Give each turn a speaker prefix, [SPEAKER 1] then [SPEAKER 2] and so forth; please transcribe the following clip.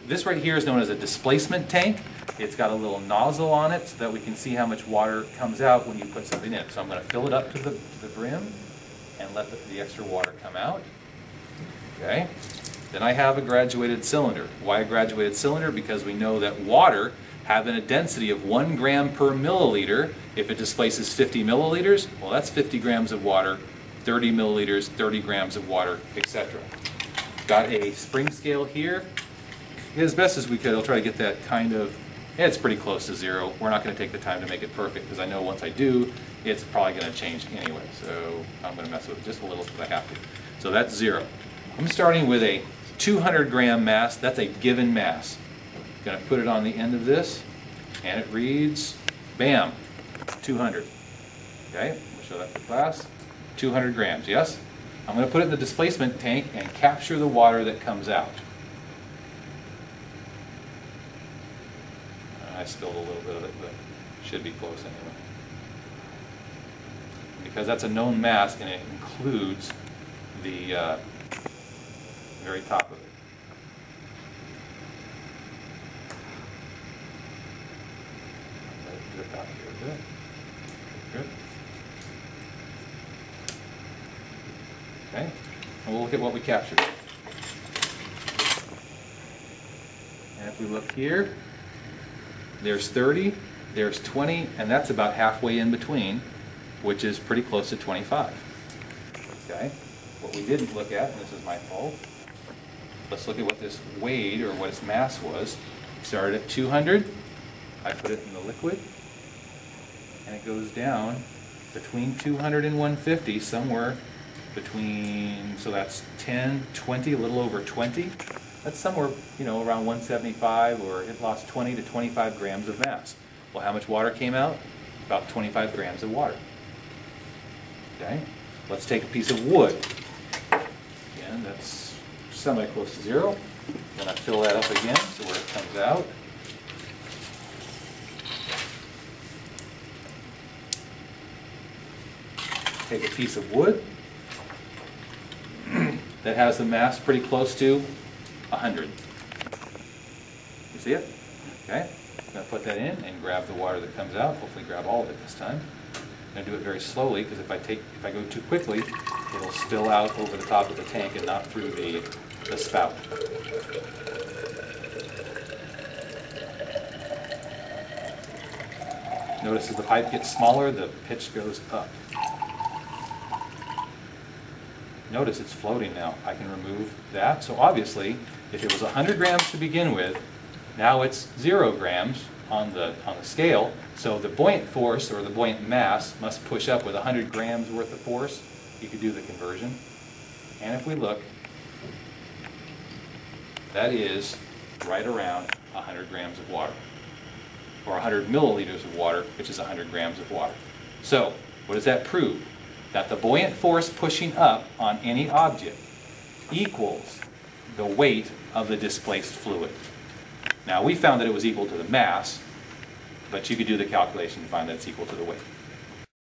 [SPEAKER 1] This right here is known as a displacement tank. It's got a little nozzle on it so that we can see how much water comes out when you put something in. So I'm going to fill it up to the brim and let the extra water come out. Okay. Then I have a graduated cylinder. Why a graduated cylinder? Because we know that water having a density of 1 gram per milliliter, if it displaces 50 milliliters, well, that's 50 grams of water, 30 milliliters, 30 grams of water, etc. Got a spring scale here. As best as we could, I'll try to get that kind of, it's pretty close to 0. We're not going to take the time to make it perfect because I know once I do, it's probably going to change anyway. So I'm going to mess with it just a little because I have to. So that's 0. I'm starting with a 200 gram mass. That's a given mass. Going to put it on the end of this, and it reads, bam, 200. Okay, we'll show that to class. 200 grams, yes? I'm going to put it in the displacement tank and capture the water that comes out. I spilled a little bit of it, but should be close anyway. Because that's a known mass, and it includes the very top of it. Let it drip out here a bit. Good. Okay, and we'll look at what we captured. And if we look here, there's 30, there's 20, and that's about halfway in between, which is pretty close to 25. Okay, what we didn't look at, and this is my fault, let's look at what this weighed, or what its mass was. We started at 200, I put it in the liquid, and it goes down between 200 and 150, somewhere between, so that's 10, 20, a little over 20. That's somewhere, you know, around 175, or it lost 20 to 25 grams of mass. Well, how much water came out? About 25 grams of water. Okay, let's take a piece of wood. Again, that's semi-close to 0. I'm going to fill that up again to where it comes out. Take a piece of wood that has the mass pretty close to 100. You see it? Okay. I'm going to put that in and grab the water that comes out. Hopefully grab all of it this time. I'm going to do it very slowly because if I go too quickly, it'll spill out over the top of the tank and not through the spout. Notice as the pipe gets smaller, the pitch goes up. Notice it's floating now. I can remove that. So obviously, if it was 100 grams to begin with, now it's 0 grams on the scale. So the buoyant force, or the buoyant mass, must push up with 100 grams worth of force. You could do the conversion. And if we look, that is right around 100 grams of water, or 100 milliliters of water, which is 100 grams of water. So what does that prove? That the buoyant force pushing up on any object equals the weight of the displaced fluid. Now we found that it was equal to the mass, but you could do the calculation to find that it's equal to the weight.